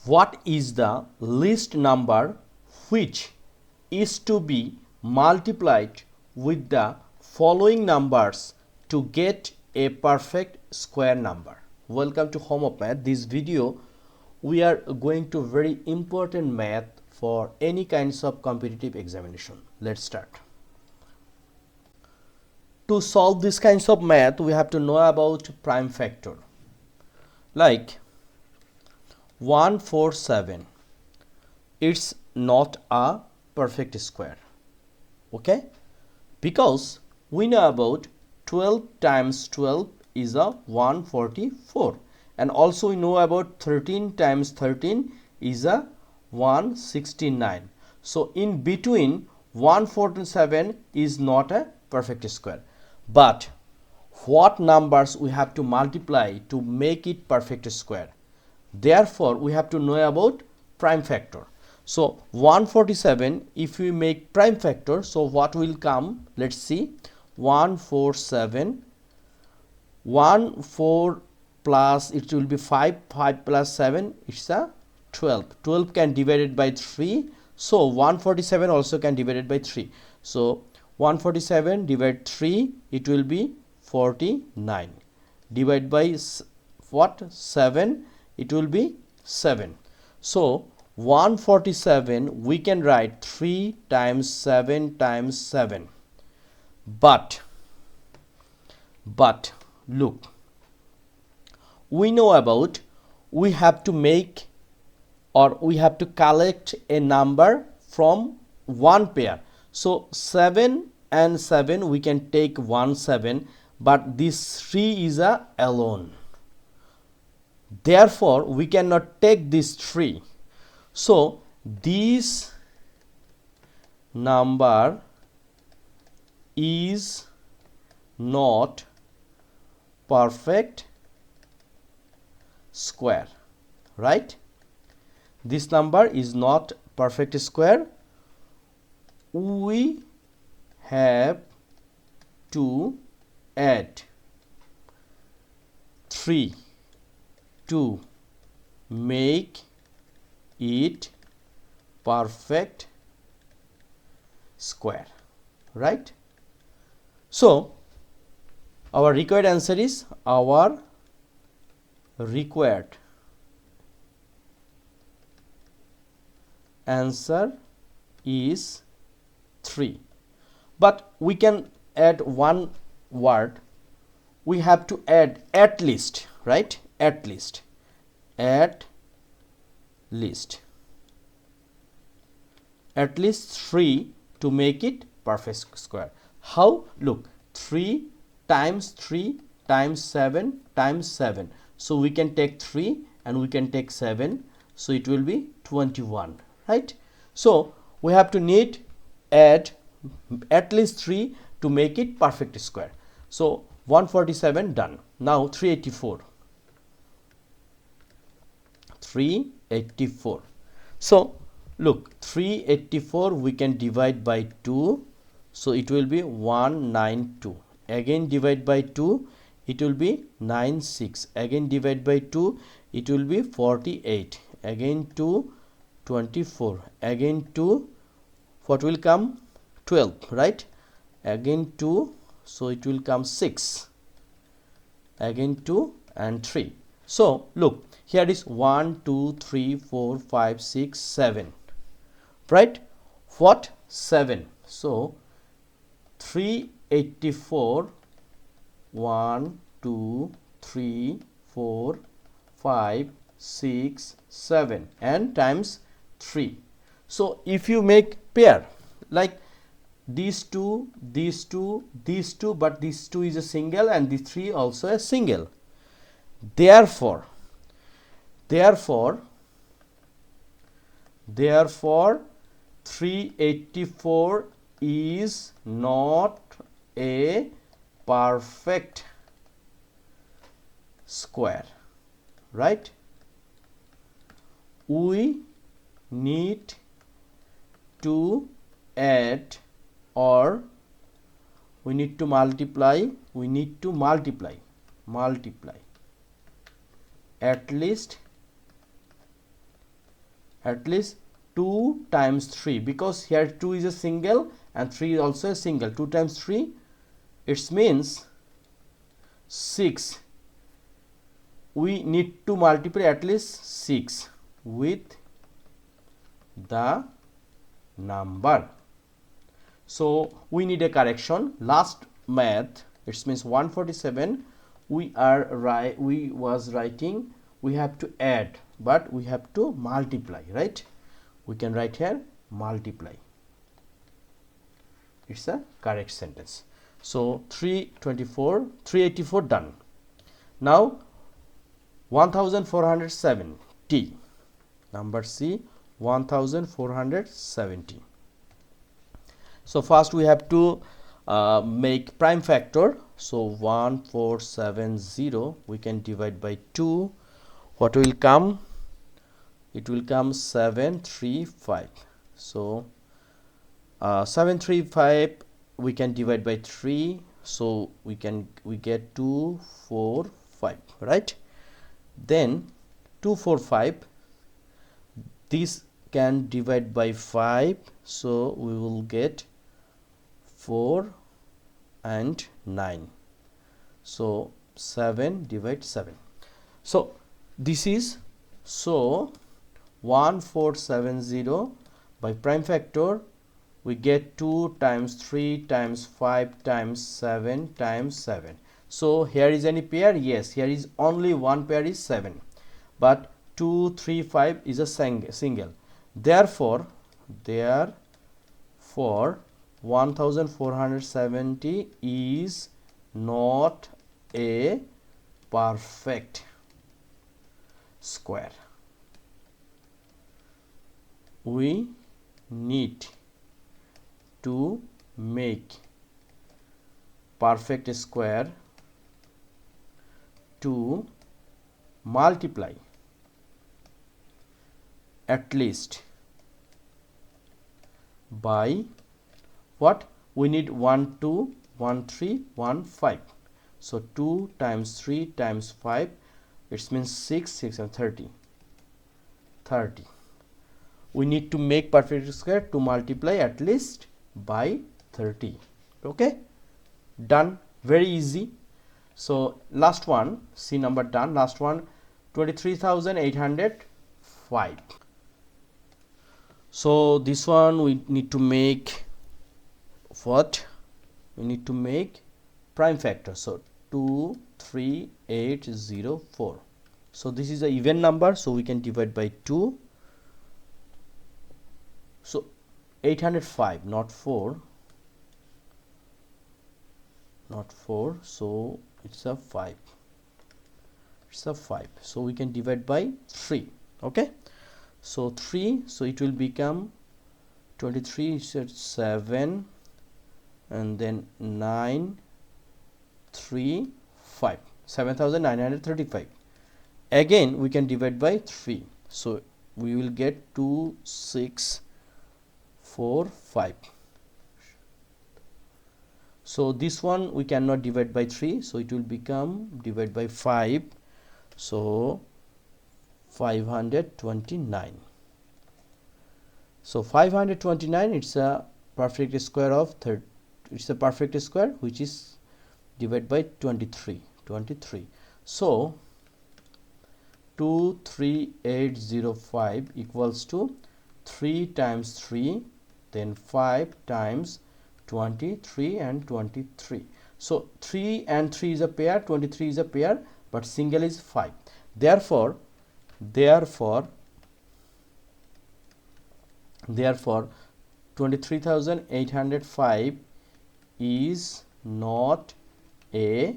what is the least number which is to be multiplied with the following numbers to get a perfect square number? Welcome to Home of Math. This video we are going to very important math for any kinds of competitive examination. Let's start. To solve these kinds of math, we have to know about prime factor. Like 147, it's not a perfect square, okay, because we know about 12 times 12 is a 144, and also we know about 13 times 13 is a 169. So in between 147 is not a perfect square, but what numbers we have to multiply to make it perfect square? Therefore we have to know about prime factor. So 147, if we make prime factor, so what will come? Let's see. 147, 4 plus, it will be 5 plus 7, it's a 12 can divided by 3, so 147 also can divided by 3. So 147 divided 3, it will be 49, divide by what? 7, it will be 7. So 147 we can write 3 times 7 times 7. But look, we know about, we have to make, or we have to collect a number from one pair. So 7 and 7 we can take 1 7, but this 3 is a alone. Therefore we cannot take this 3. So this number is not perfect square, right? This number is not perfect square. We have to add 3 to make it perfect square, right? So our required answer is, our required answer is 3. But we can add one word. We have to add at least, right? At least 3 to make it perfect square. How? Look, 3 times 3 times 7 times 7. So we can take 3 and we can take 7. So it will be 21, right? So we have to need add at least 3 to make it perfect square. So 147 done. Now 384. So look, 384 we can divide by 2. So it will be 192. Again divide by 2, it will be 96. Again divide by 2, it will be 48. Again 2, 24. Again 2, what will come? 12, right? Again 2, so it will come 6. Again 2 and 3. So look, here is 1 2 3 4 5 6 7, right? What? 7. So 384, 1 2 3 4 5 6 7 and times 3. So if you make pair like these two, these two, these two, but this 2 is a single and this 3 also a single. Therefore 384 is not a perfect square, right? We need to add, or we need to multiply at least at least 2 times 3, because here 2 is a single and 3 is also a single. 2 times 3, it means 6. We need to multiply at least 6 with the number. So we need a correction. Last math, it means 147, we was writing we have to add, but we have to multiply, right? We can write here multiply. It's a correct sentence. So 384 done. Now 1470, number C, 1470. So first we have to make prime factor. So 1470 we can divide by 2. What will come? It will come 735. So 735 we can divide by 3. So we get 245, right? Then 245, this can divide by 5, so we will get 4 and 9. So 7 divide 7. So this is, so 1470 by prime factor we get 2 times 3 times 5 times 7 times 7. So here is any pair? Yes, here is only one pair is 7, but 2, 3, 5 is a single. Therefore 1470 is not a perfect square. We need to make perfect square to multiply at least by what? We need 1, 2, 1, 3, 1, 5. So 2 times 3 times 5, it means 6, 6 and 30. 30. We need to make perfect square to multiply at least by 30. Okay, done. Very easy. So last one, C number done. Last one, 23,805. So this one we need to make what? We need to make prime factor. So 23804. So this is an even number, so we can divide by 2. So 805, not 4, so it's a 5. It's a 5. So we can divide by 3. Okay, so 3, so it will become 23, it's 7, and then 9, 3, 5, 7,935. Again we can divide by 3, so we will get 2, 6, 4, 5. So this one we cannot divide by 3, so it will become divide by 5, so 529. So 529, it's a perfect square of it's a perfect square which is divided by 23. So 23805 equals to 3 times 3, then 5 times 23 and 23. So 3 and 3 is a pair, 23 is a pair, but single is 5. Therefore 23,805 is not a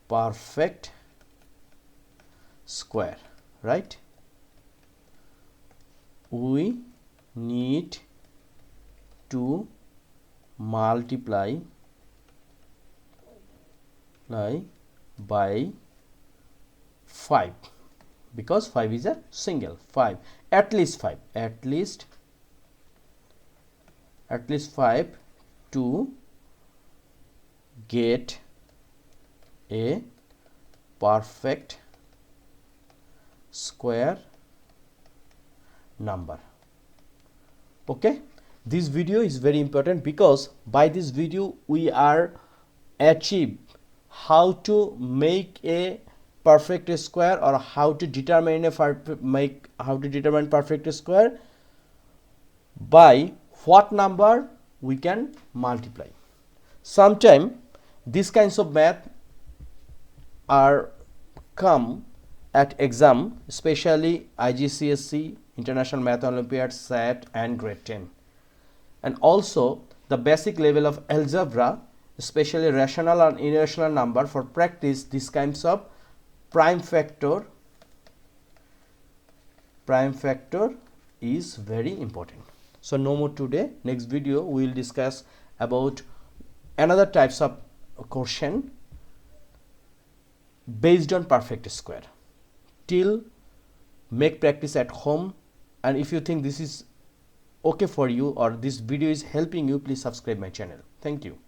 perfect square, right? We need to multiply by 5, because 5 is a single. 5, at least 5, at least 5 to get a perfect square number. Okay, this video is very important because by this video we are achieve how to make a perfect square, or how to determine perfect square, by what number we can multiply. Sometimes these kinds of math are come at exam, especially IGCSE, International Math Olympiad, SAT and grade 10, and also the basic level of algebra, especially rational and irrational number. For practice these kinds of prime factor is very important. So no more today. Next video we will discuss about another types of question based on perfect square. Till make practice at home, and if you think this is okay for you or this video is helping you, please subscribe my channel. Thank you.